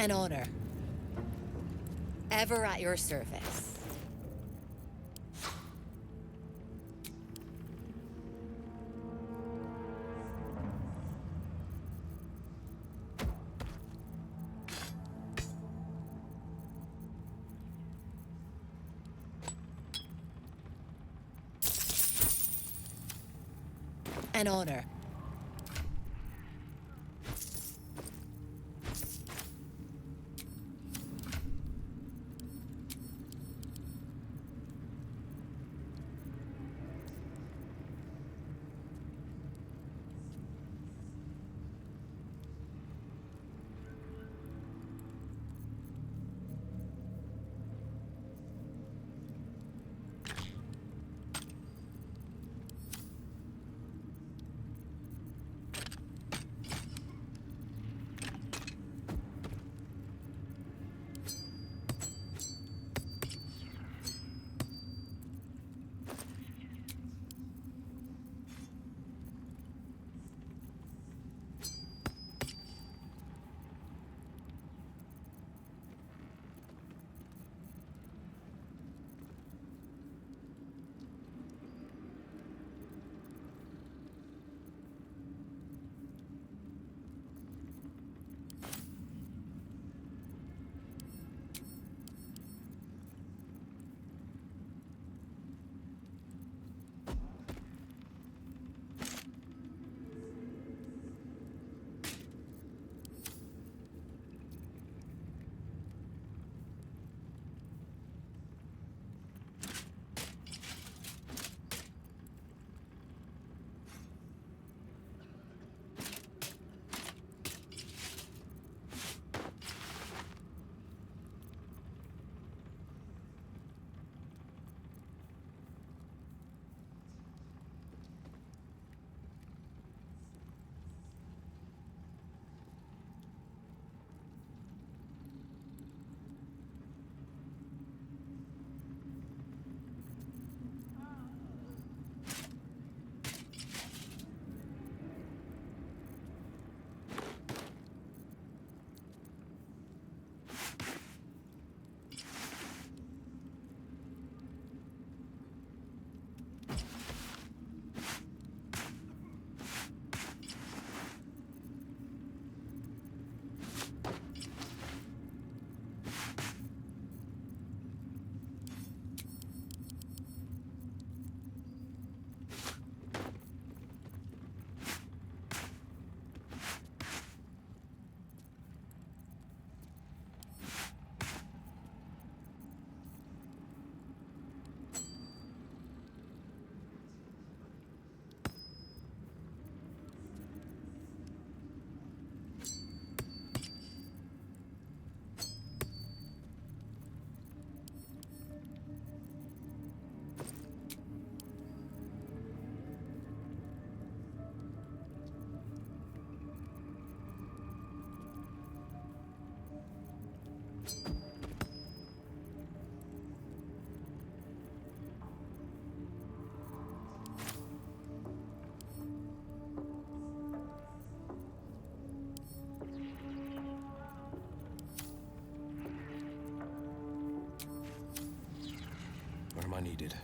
An honor. Ever at your service. An honor. Where am I needed?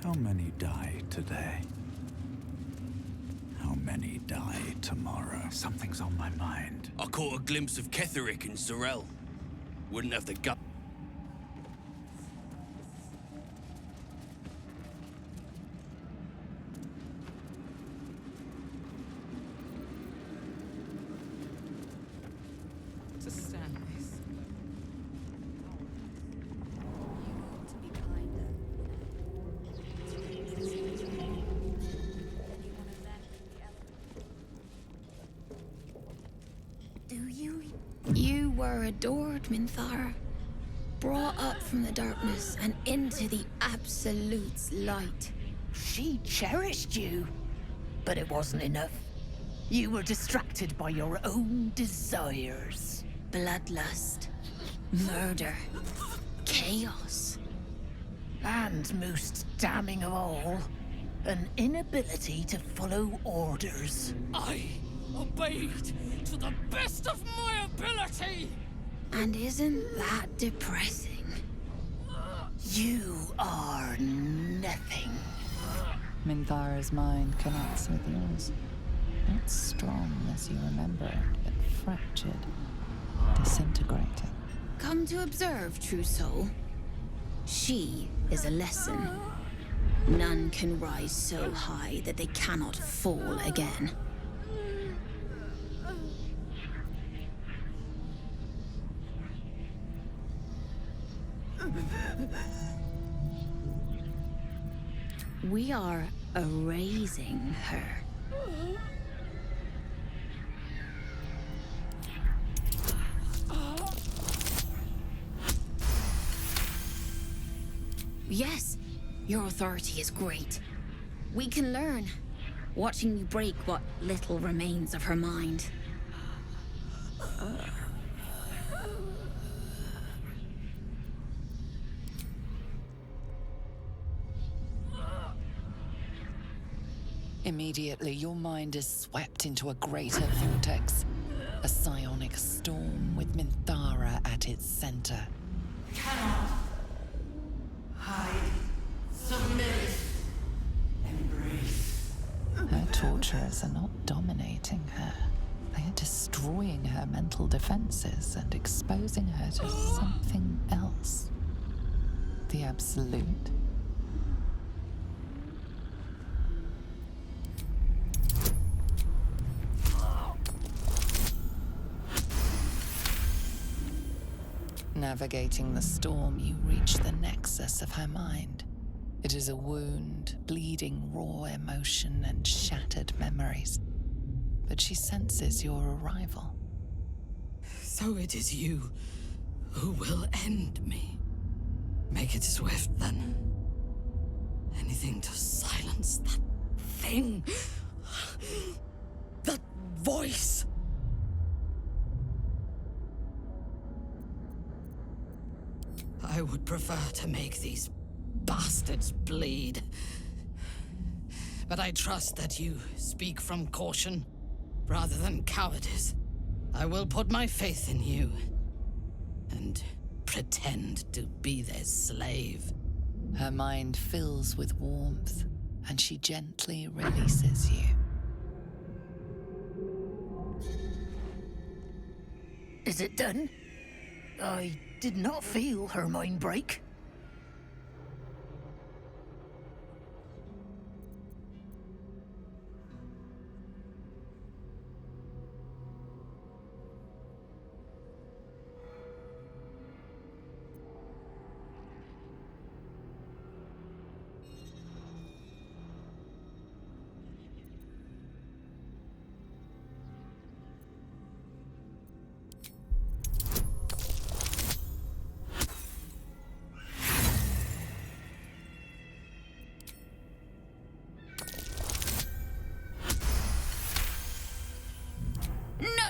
How many die today? How many die tomorrow? Something's on my mind. I caught a glimpse of Ketherick and Sorel. Wouldn't have the gut. To stand this. You ought to be kinder. were adored, Minthara. Brought up from the darkness and into the Absolute's light. She cherished you, but it wasn't enough. You were distracted by your own desires. Bloodlust, murder, chaos. And most damning of all, an inability to follow orders. I obeyed to the best of my ability! And isn't that depressing? You are nothing. Minthara's mind connects with yours. Not strong as you remember it, but fractured, disintegrating. Come to observe, true soul. She is a lesson. None can rise so high that they cannot fall again. We are erasing her. Yes, your authority is great. We can learn, watching you break what little remains of her mind. Immediately, your mind is swept into a greater vortex. A psionic storm with Minthara at its center. Hide. Submit. Embrace. Her torturers are not dominating her. They are destroying her mental defenses and exposing her to something else. The Absolute. Navigating the storm, you reach the nexus of her mind. It is a wound, bleeding raw emotion and shattered memories. But she senses your arrival. So it is you who will end me. Make it swift, then. Anything to silence that thing. That voice. I would prefer to make these bastards bleed. But I trust that you speak from caution rather than cowardice. I will put my faith in you and pretend to be their slave. Her mind fills with warmth, and she gently releases you. Is it done? I did not feel her mind break.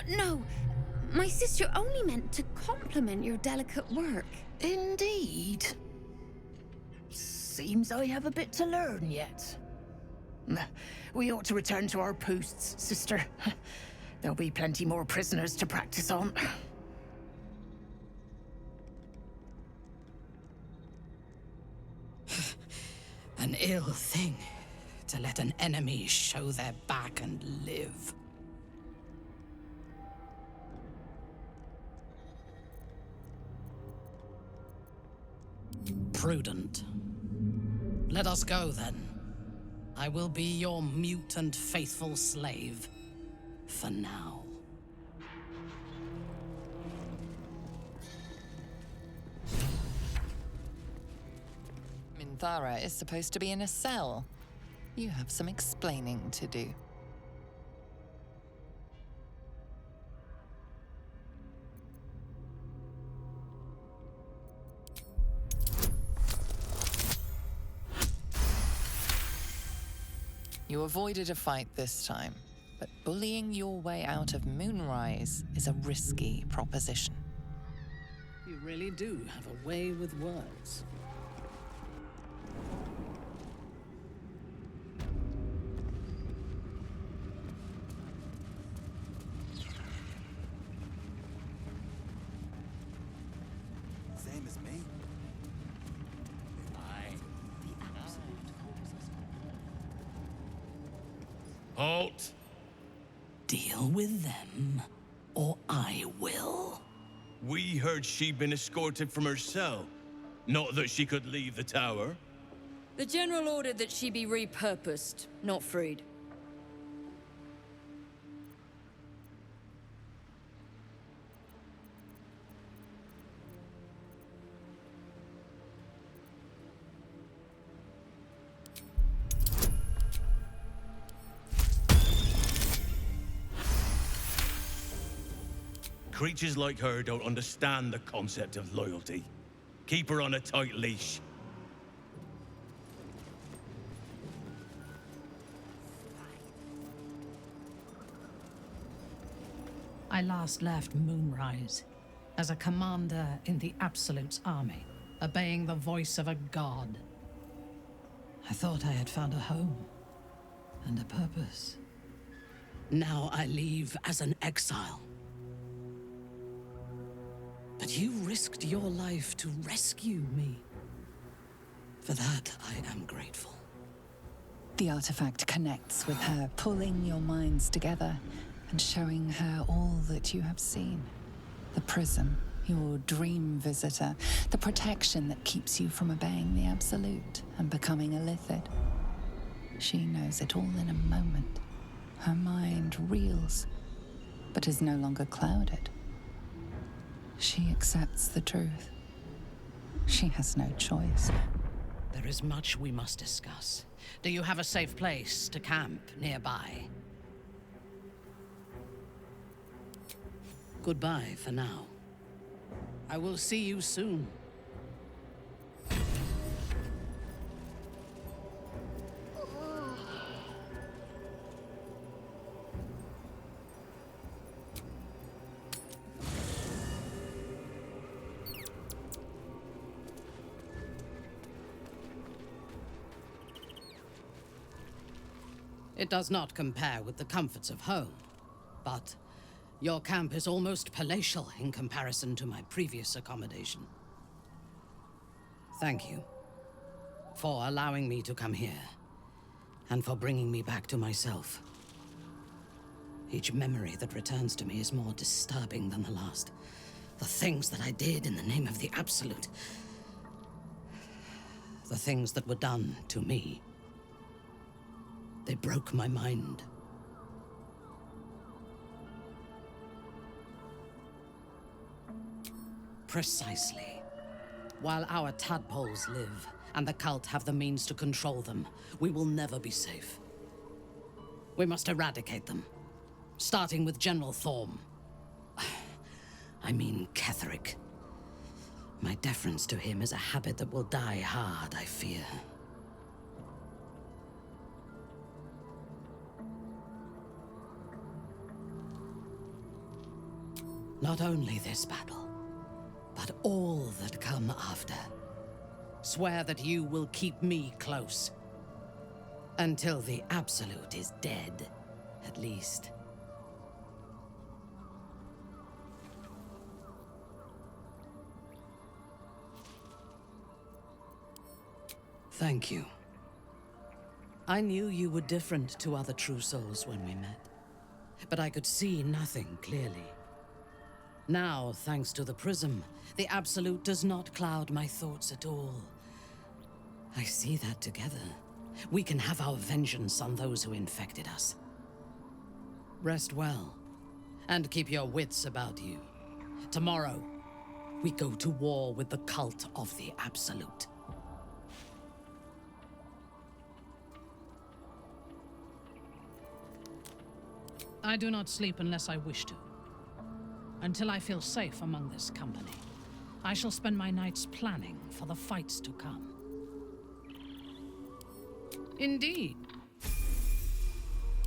No! My sister only meant to compliment your delicate work. Indeed. Seems I have a bit to learn yet. We ought to return to our posts, sister. There'll be plenty more prisoners to practice on. An ill thing to let an enemy show their back and live. Prudent. Let us go, then. I will be your mute and faithful slave. For now. Minthara is supposed to be in a cell. You have some explaining to do. You avoided a fight this time, but bullying your way out of Moonrise is a risky proposition. You really do have a way with words. Same as me. Halt! Deal with them, or I will. We heard she'd been escorted from her cell. Not that she could leave the tower. The General ordered that she be repurposed, not freed. Creatures like her don't understand the concept of loyalty. Keep her on a tight leash. I last left Moonrise as a commander in the Absolute's army, obeying the voice of a god. I thought I had found a home and a purpose. Now I leave as an exile. But you risked your life to rescue me. For that, I am grateful. The artifact connects with her, pulling your minds together and showing her all that you have seen. The prism, your dream visitor, the protection that keeps you from obeying the Absolute and becoming a Lithid. She knows it all in a moment. Her mind reels, but is no longer clouded. She accepts the truth. She has no choice. There is much we must discuss. Do you have a safe place to camp nearby? Goodbye for now. I will see you soon. It does not compare with the comforts of home, but your camp is almost palatial in comparison to my previous accommodation. Thank you for allowing me to come here, and for bringing me back to myself. Each memory that returns to me is more disturbing than the last. The things that I did in the name of the Absolute. The things that were done to me. They broke my mind. Precisely. While our tadpoles live, and the cult have the means to control them, we will never be safe. We must eradicate them, starting with General Thorm. I mean Ketheric. My deference to him is a habit that will die hard, I fear. Not only this battle, but all that come after. Swear that you will keep me close. Until the Absolute is dead, at least. Thank you. I knew you were different to other true souls when we met, but I could see nothing clearly. Now, thanks to the prism, the Absolute does not cloud my thoughts at all. I see that together, we can have our vengeance on those who infected us. Rest well, and keep your wits about you. Tomorrow, we go to war with the cult of the Absolute. I do not sleep unless I wish to. Until I feel safe among this company, I shall spend my nights planning for the fights to come. Indeed.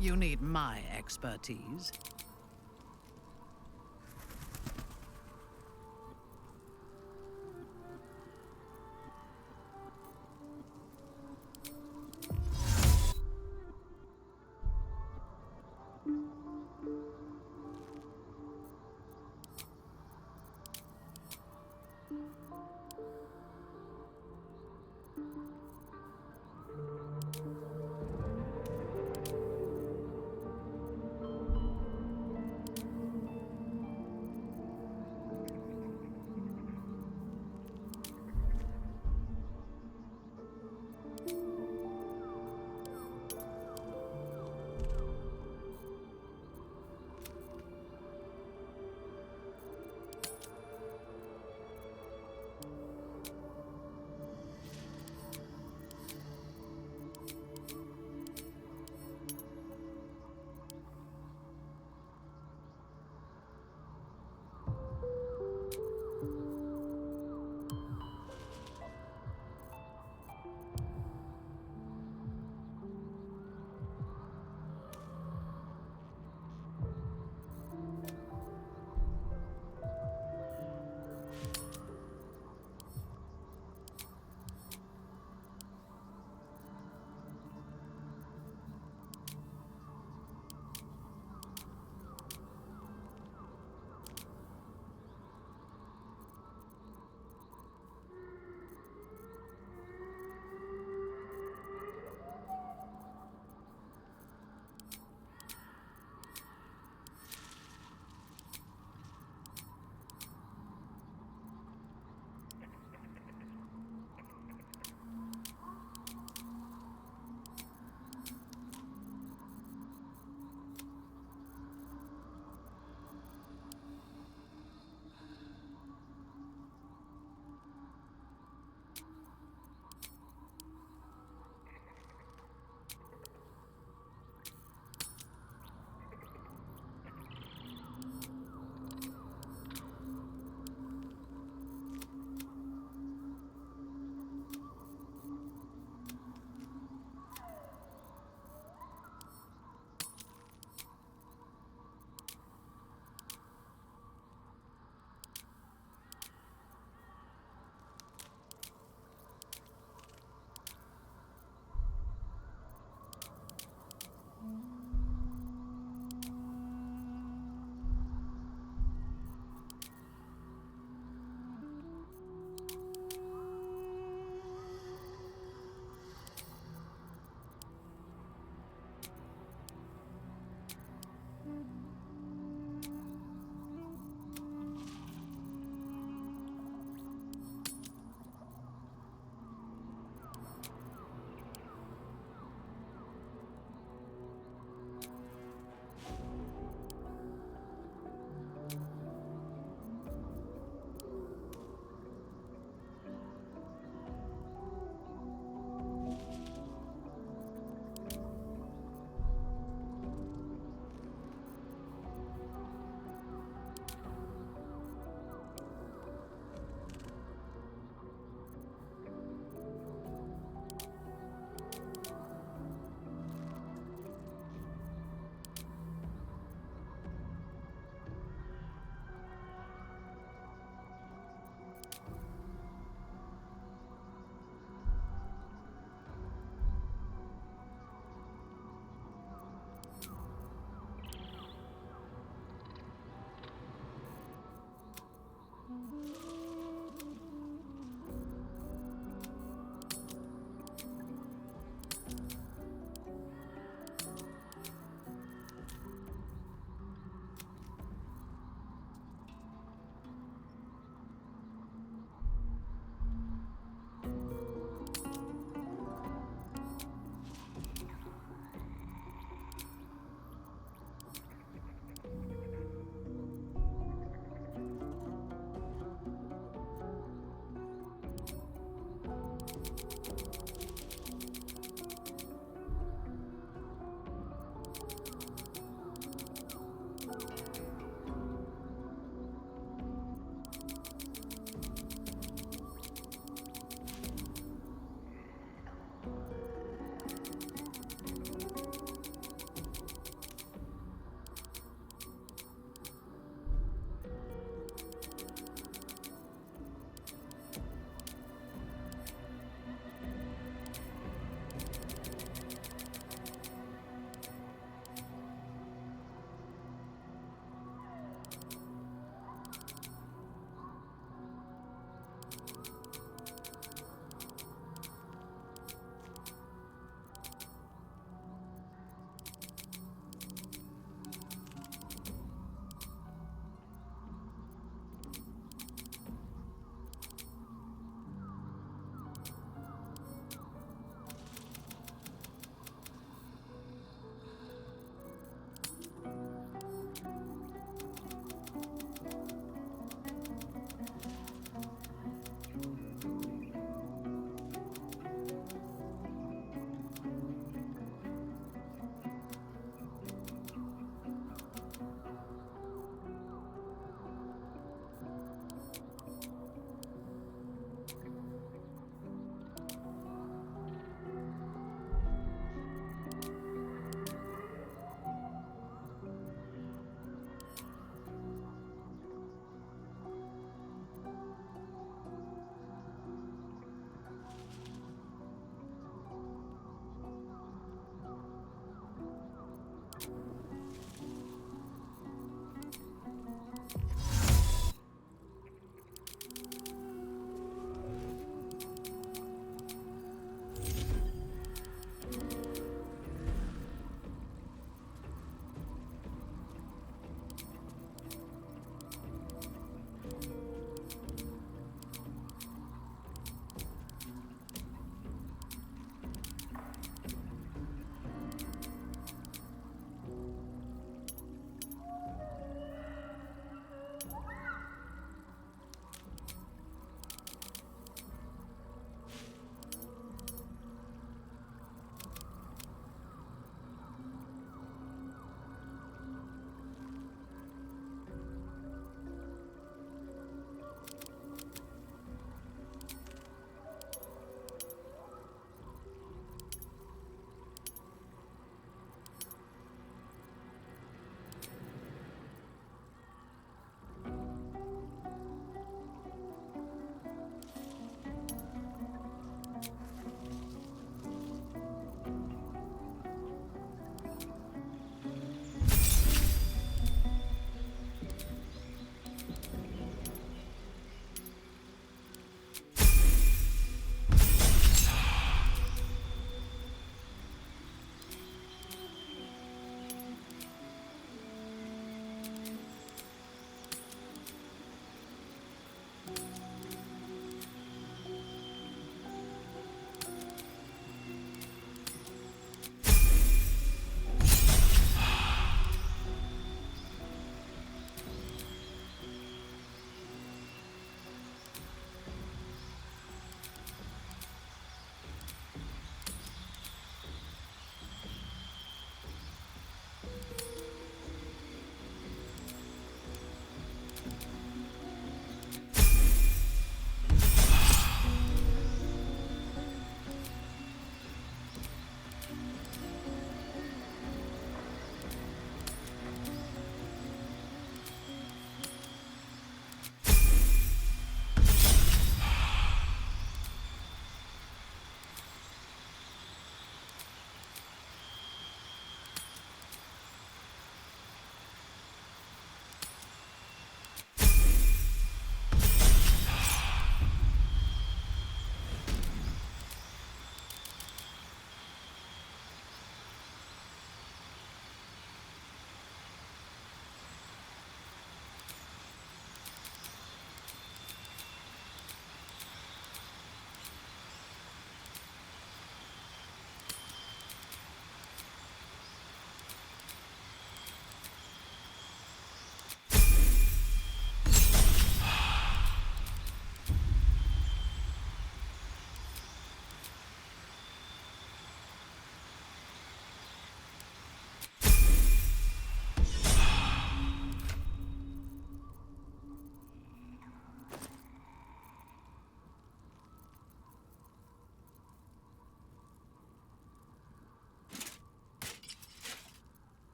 You need my expertise.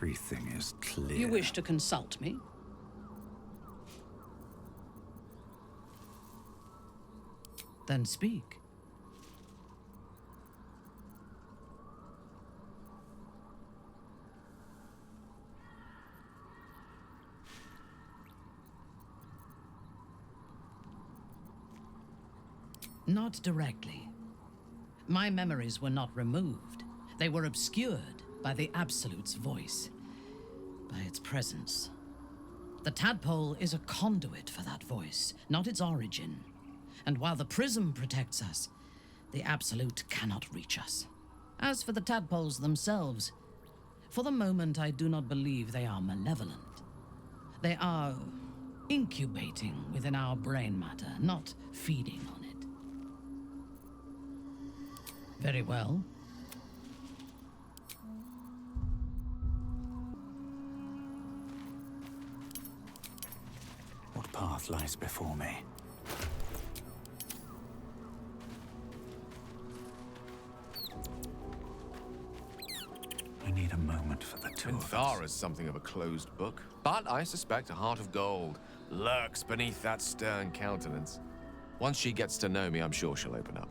Everything is clear. You wish to consult me? Then speak. Not directly. My memories were not removed. They were obscured by the Absolute's voice, by its presence. The tadpole is a conduit for that voice, not its origin. And while the prism protects us, the Absolute cannot reach us. As for the tadpoles themselves, for the moment I do not believe they are malevolent. They are incubating within our brain matter, not feeding on it. Very well. What path lies before me? I need a moment for the two of us. Minthara's something of a closed book, but I suspect a heart of gold lurks beneath that stern countenance. Once she gets to know me, I'm sure she'll open up.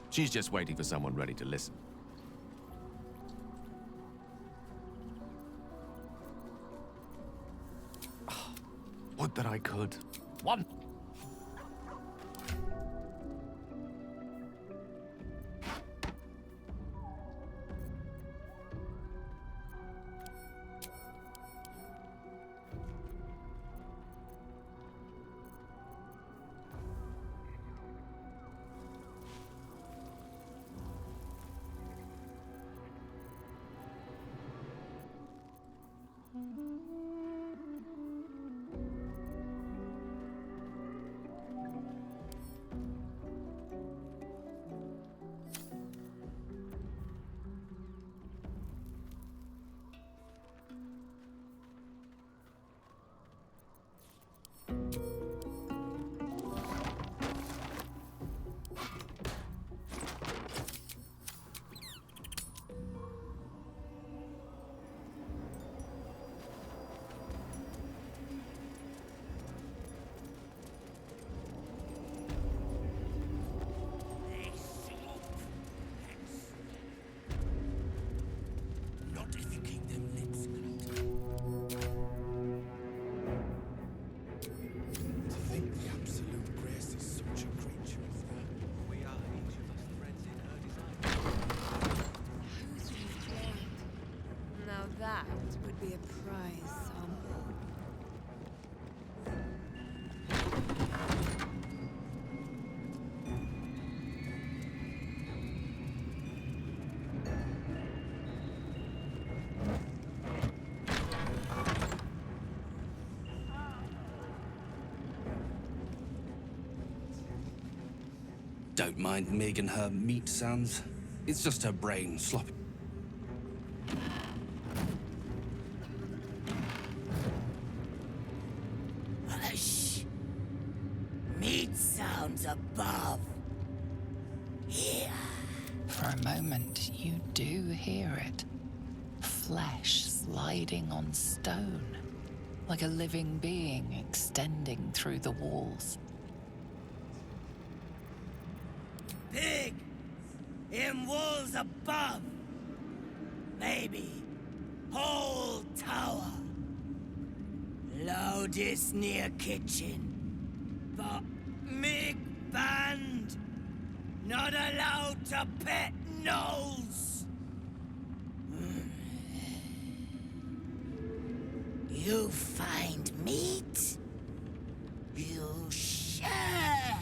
She's just waiting for someone ready to listen. Would that I could. One. That would be a prize sample. Don't mind Mig and her meat sounds. It's just her brain sloppy. Hush! Meat sounds above. Here. For a moment, you do hear it. Flesh sliding on stone, like a living being extending through the walls. Pig! In walls above! Maybe whole tower. Loudest near kitchen. But Mig banned. Not allowed to pet gnolls. You find meat? You share.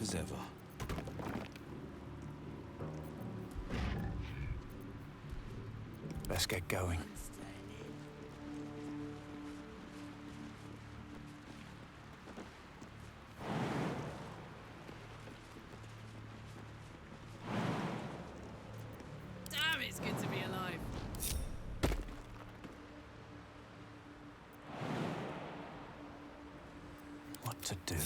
sharp as ever. Let's get going. Damn, it's good to be alive. What to do?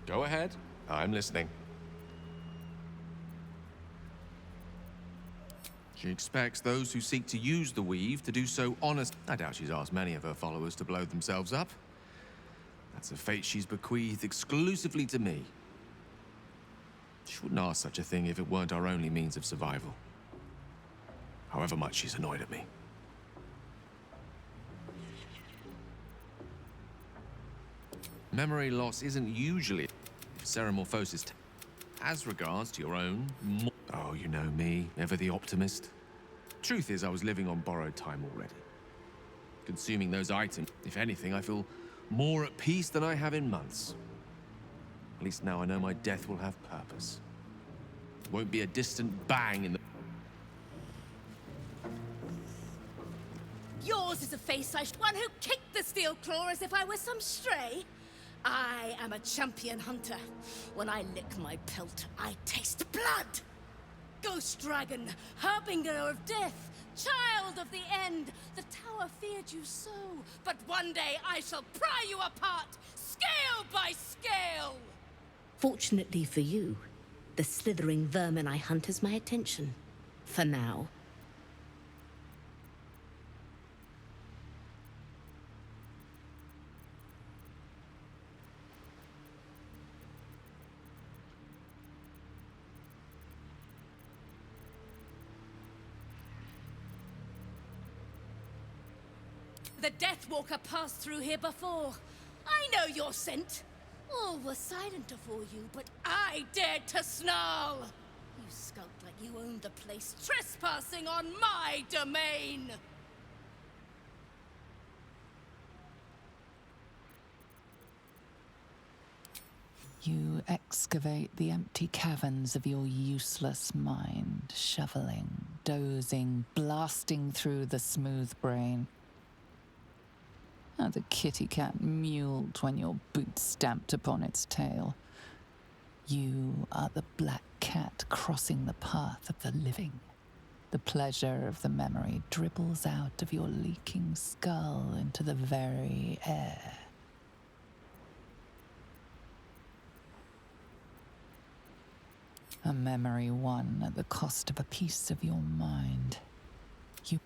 Go ahead. I'm listening. She expects those who seek to use the weave to do so honest. I doubt she's asked many of her followers to blow themselves up. That's a fate she's bequeathed exclusively to me. She wouldn't ask such a thing if it weren't our only means of survival. However much she's annoyed at me. Memory loss isn't usually ceremorphosis. As regards to your own... Oh, you know me, ever the optimist. Truth is, I was living on borrowed time already. Consuming those items, if anything, I feel more at peace than I have in months. At least now I know my death will have purpose. It won't be a distant bang in the... Yours is a face-iced one who kicked the steel claw as if I was some stray. I am a champion hunter. When I lick my pelt, I taste blood. Ghost dragon, harbinger of death, child of the end. The tower feared you so, but one day I shall pry you apart, scale by scale. Fortunately for you, the slithering vermin I hunt has my attention. For now. The Death Walker passed through here before. I know your scent. All were silent afore you, but I dared to snarl. You skulked like you owned the place, trespassing on my domain. You excavate the empty caverns of your useless mind, shoveling, dozing, blasting through the smooth brain. How the kitty cat mewled when your boot stamped upon its tail. You are the black cat crossing the path of the living. The pleasure of the memory dribbles out of your leaking skull into the very air. A memory won at the cost of a piece of your mind. You...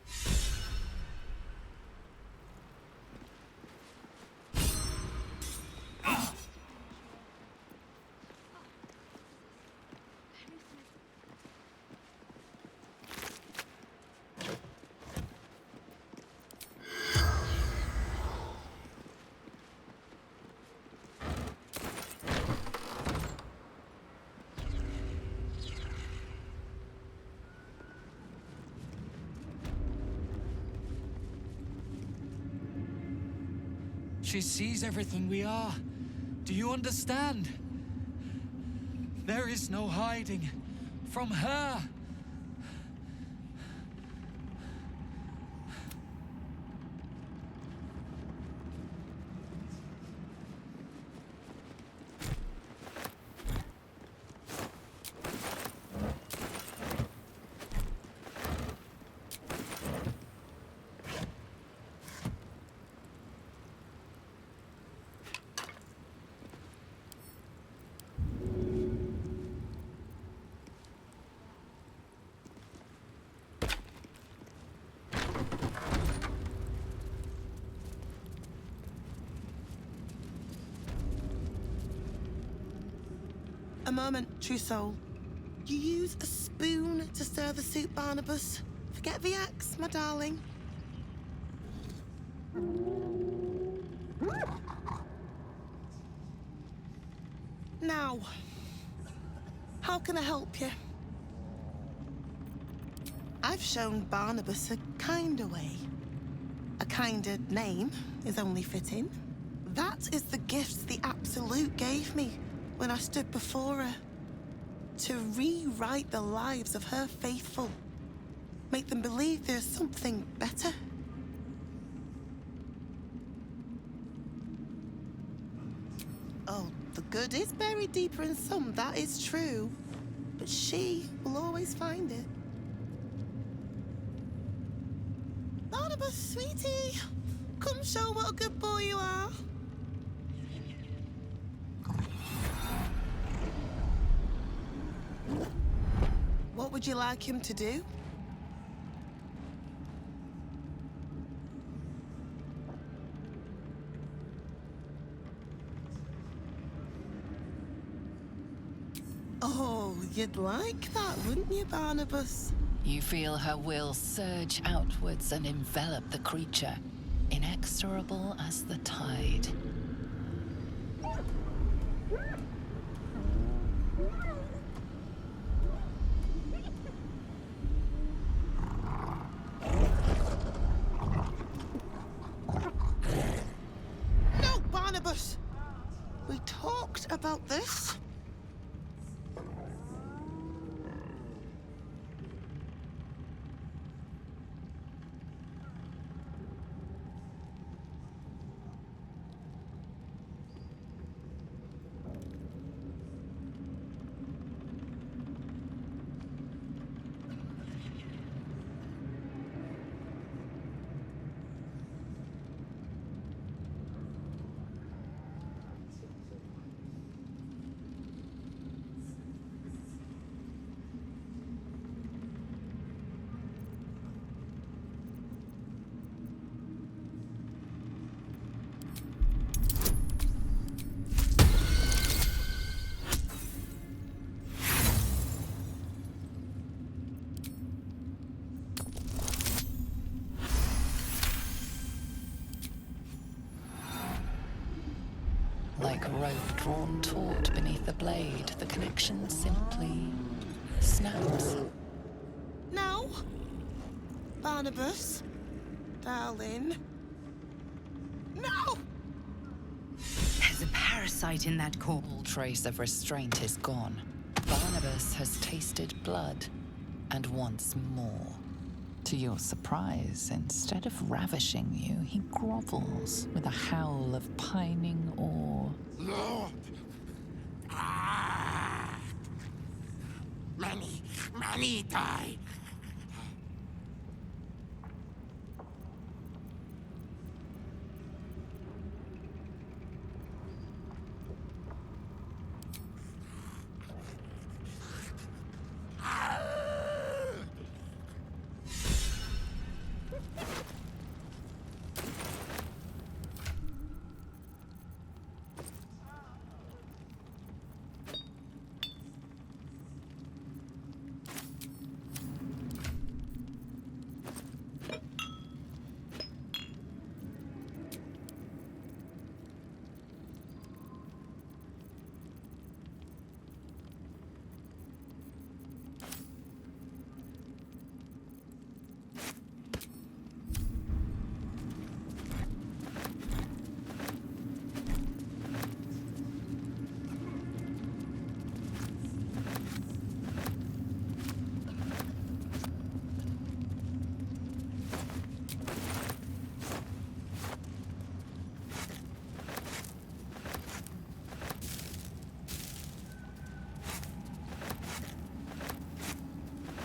She sees everything we are. Do you understand? There is no hiding from her. A moment, true soul. You use a spoon to stir the soup, Barnabas. Forget the axe, my darling. Now, how can I help you? I've shown Barnabas a kinder way. A kinder name is only fitting. That is the gift the Absolute gave me when I stood before her. To rewrite the lives of her faithful. Make them believe there's something better. Oh, the good is buried deeper in some, that is true. But she will always find it. Barnabas, sweetie, come show what a good boy you are. What would you like him to do? Oh, you'd like that, wouldn't you, Barnabas? You feel her will surge outwards and envelop the creature, inexorable as the tide. No, Barnabas! We talked about this. Like rope drawn taut beneath the blade, the connection simply snaps. No? Barnabas? Darling? No! There's a parasite in that core. All trace of restraint is gone. Barnabas has tasted blood, and wants more. To your surprise, instead of ravishing you, he grovels with a howl of pining awe. Lord! Many die.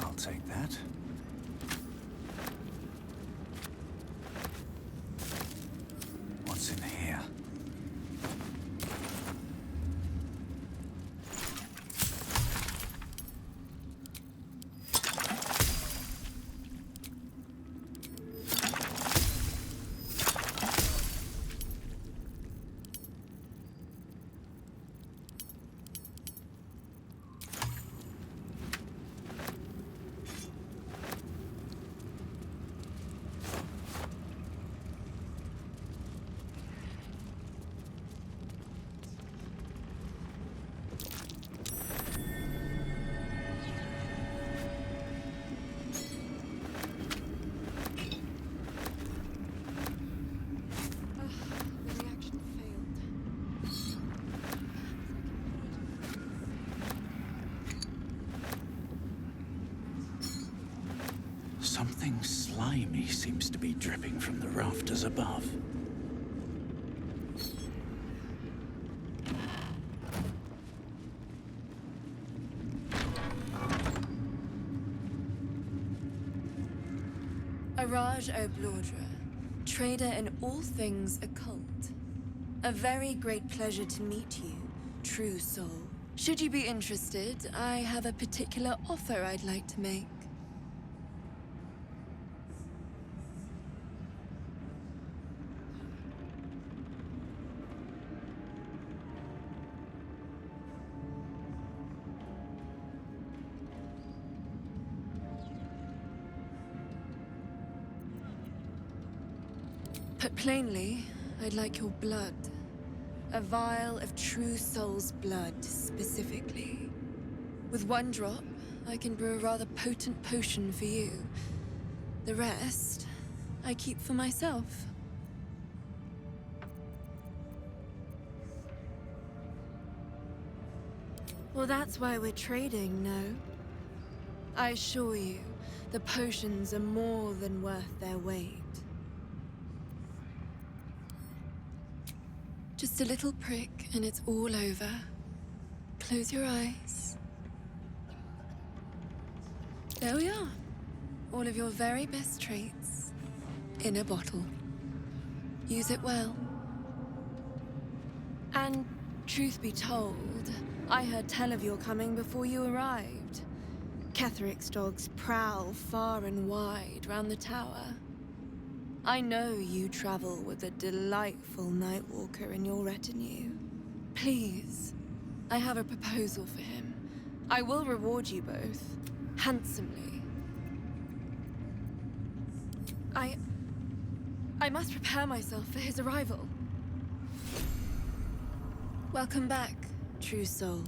I'll take that. What's in here? Something slimy seems to be dripping from the rafters above. Araj O'Blordra, trader in all things occult. A very great pleasure to meet you, true soul. Should you be interested, I have a particular offer I'd like to make. Put plainly, I'd like your blood. A vial of true soul's blood, specifically. With one drop, I can brew a rather potent potion for you. The rest, I keep for myself. Well, that's why we're trading, no? I assure you, the potions are more than worth their weight. Just a little prick and it's all over. Close your eyes. There we are. All of your very best traits in a bottle. Use it well. And truth be told, I heard tell of your coming before you arrived. Ketheric's dogs prowl far and wide round the tower. I know you travel with a delightful Nightwalker in your retinue. Please, I have a proposal for him. I will reward you both, handsomely. I must prepare myself for his arrival. Welcome back, true soul.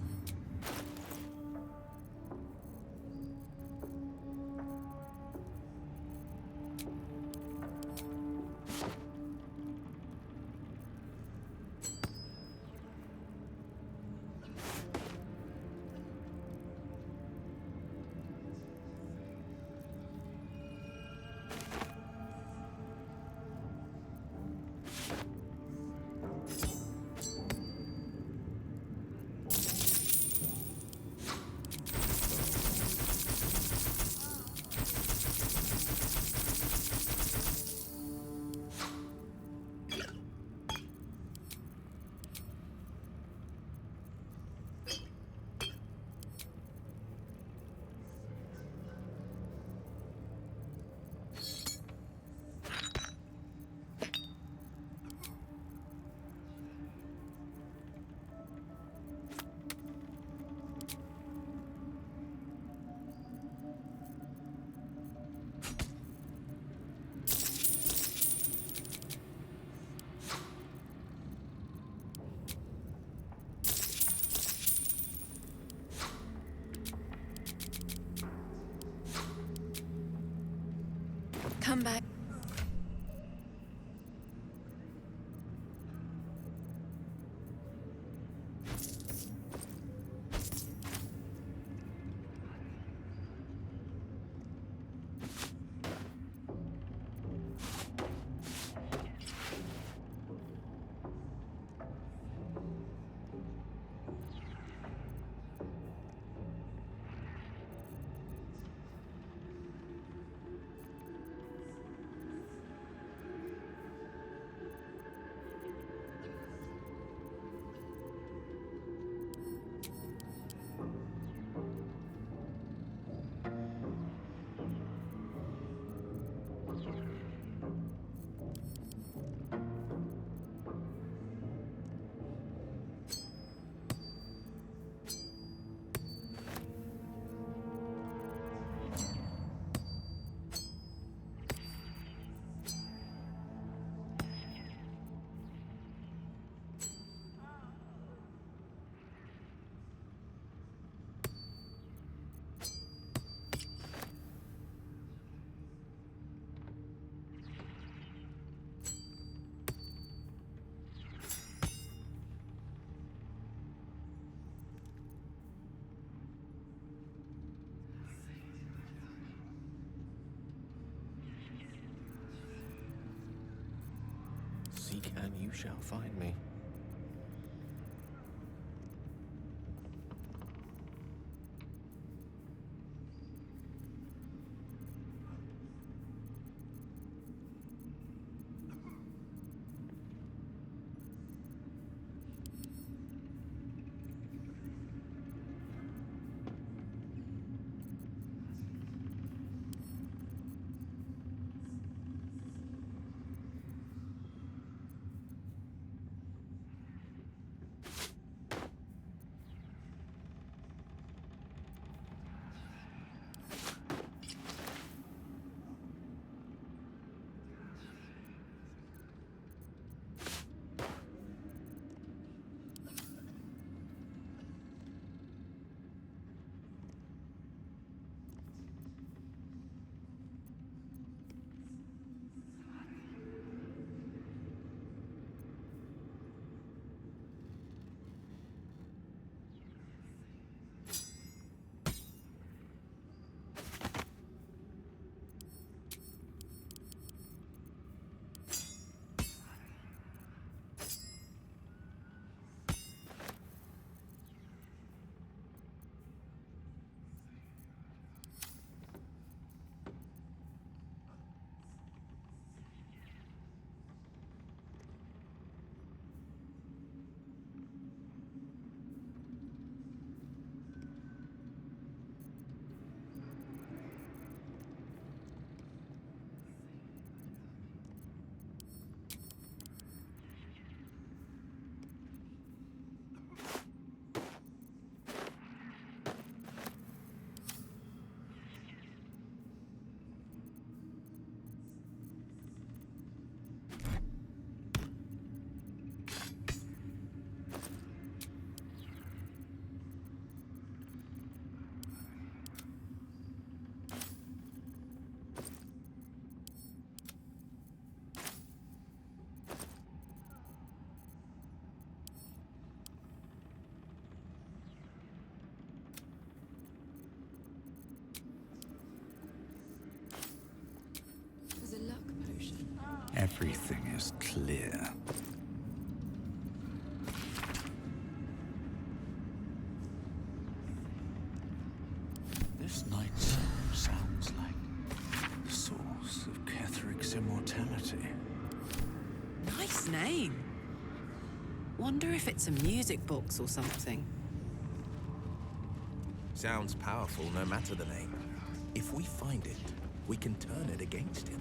seek, and you shall find me. Everything is clear. This night sounds like the source of Ketheric's immortality. Nice name. Wonder if it's a music box or something. Sounds powerful no matter the name. If we find it, we can turn it against him.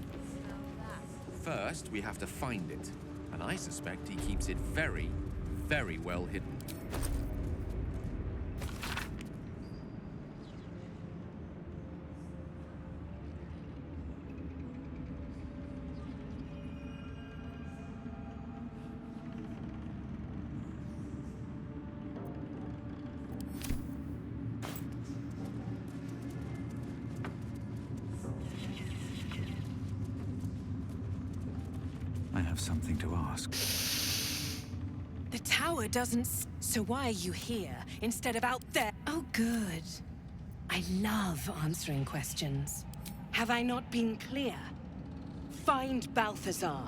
First, we have to find it. And I suspect he keeps it very, very well hidden. I have something to ask. The tower doesn't... So why are you here instead of out there? Oh, good. I love answering questions. Have I not been clear? Find Balthazar,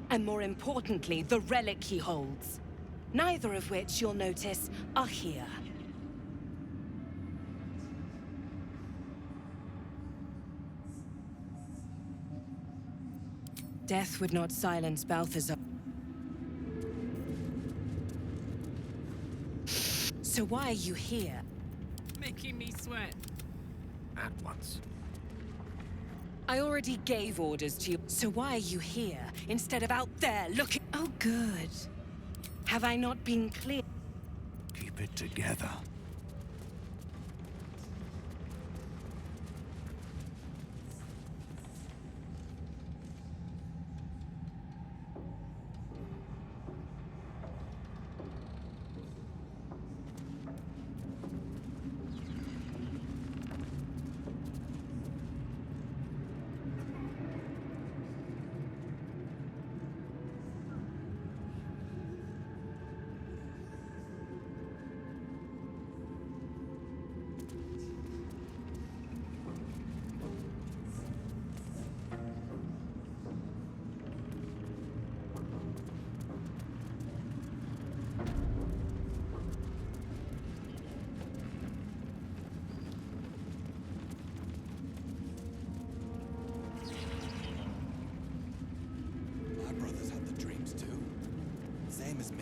and more importantly, the relic he holds. Neither of which, you'll notice, are here. Death would not silence Balthazar. So why are you here? Making me sweat. At once. I already gave orders to you. So why are you here instead of out there looking? Oh, good. Have I not been clear? Keep it together.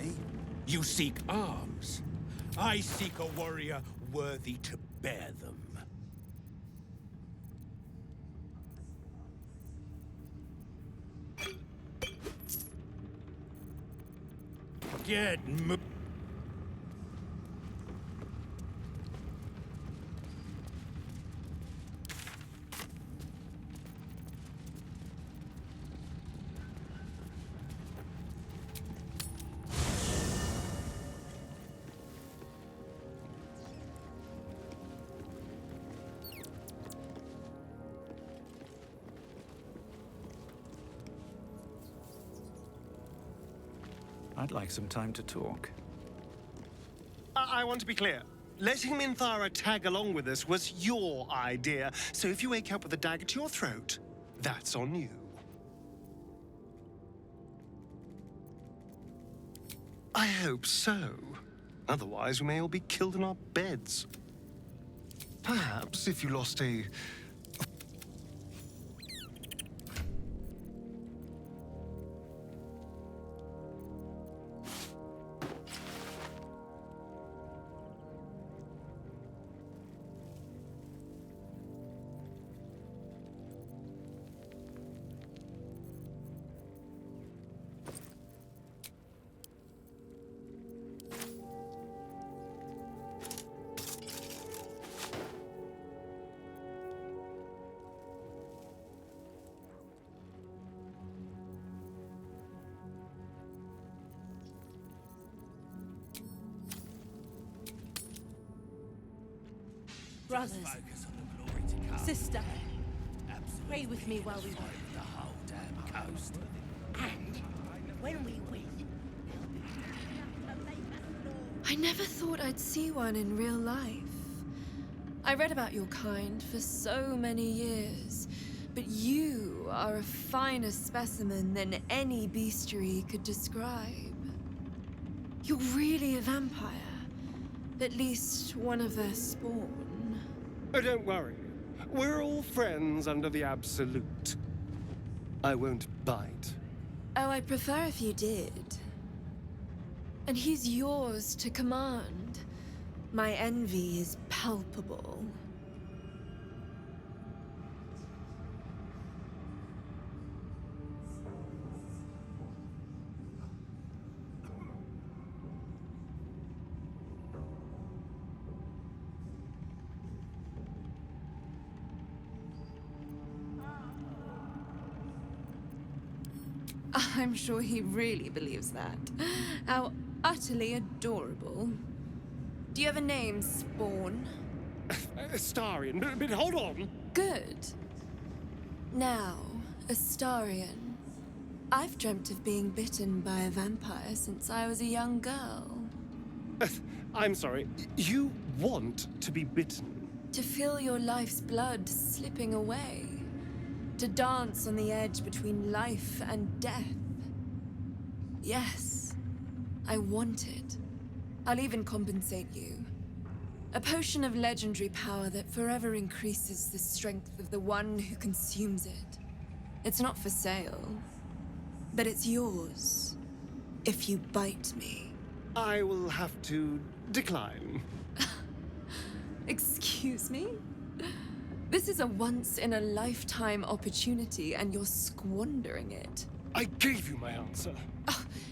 eh? You seek arms. I seek a warrior worthy to bear them. Get mo- I'd like some time to talk. I want to be clear. Letting Minthara tag along with us was your idea, so if you wake up with a dagger to your throat, that's on you. I hope so. Otherwise, we may all be killed in our beds. Perhaps if you lost a... Brothers, sister, pray with me while we work. The whole damn coast. And when we win, I never thought I'd see one in real life. I read about your kind for so many years, but you are a finer specimen than any bestiary could describe. You're really a vampire. At least one of their spawn. Oh, don't worry. We're all friends under the Absolute. I won't bite. Oh, I'd prefer if you did. And he's yours to command. My envy is palpable. I'm sure he really believes that. How utterly adorable. Do you have a name, Spawn? Astarion, but hold on. Good. Now, Astarion. I've dreamt of being bitten by a vampire since I was a young girl. I'm sorry. You want to be bitten? To feel your life's blood slipping away. To dance on the edge between life and death. Yes, I want it. I'll even compensate you. A potion of legendary power that forever increases the strength of the one who consumes it. It's not for sale, but it's yours if you bite me. I will have to decline. Excuse me? This is a once-in-a-lifetime opportunity, and you're squandering it. I gave you my answer.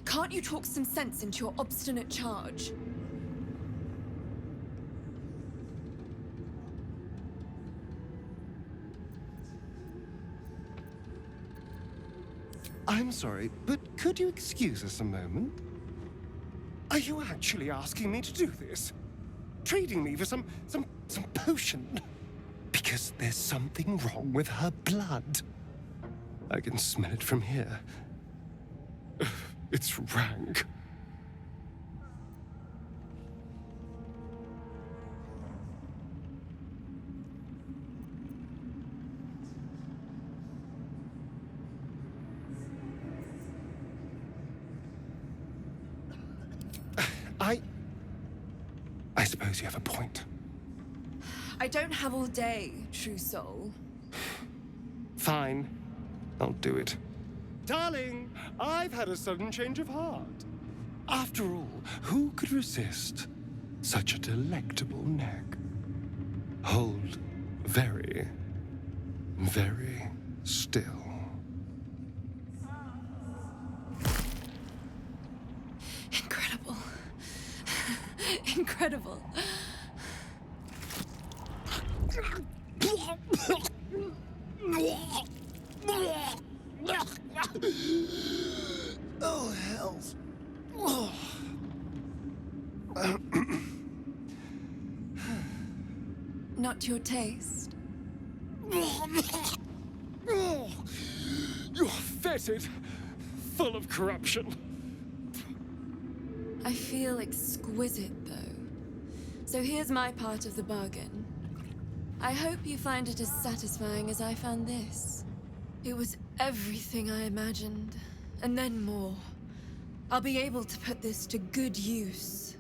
Can't you talk some sense into your obstinate charge? I'm sorry, but could you excuse us a moment? Are you actually asking me to do this? Trading me for some potion? Because there's something wrong with her blood. I can smell it from here. It's rank. I suppose you have a point. I don't have all day, true soul. Fine. I'll do it. Darling, I've had a sudden change of heart. After all, who could resist such a delectable neck? Hold very, very still. Incredible. Incredible. Oh, hells. Not your taste. You're fetid, full of corruption. I feel exquisite, though. So here's my part of the bargain. I hope you find it as satisfying as I found this. It was everything I imagined, and then more. I'll be able to put this to good use.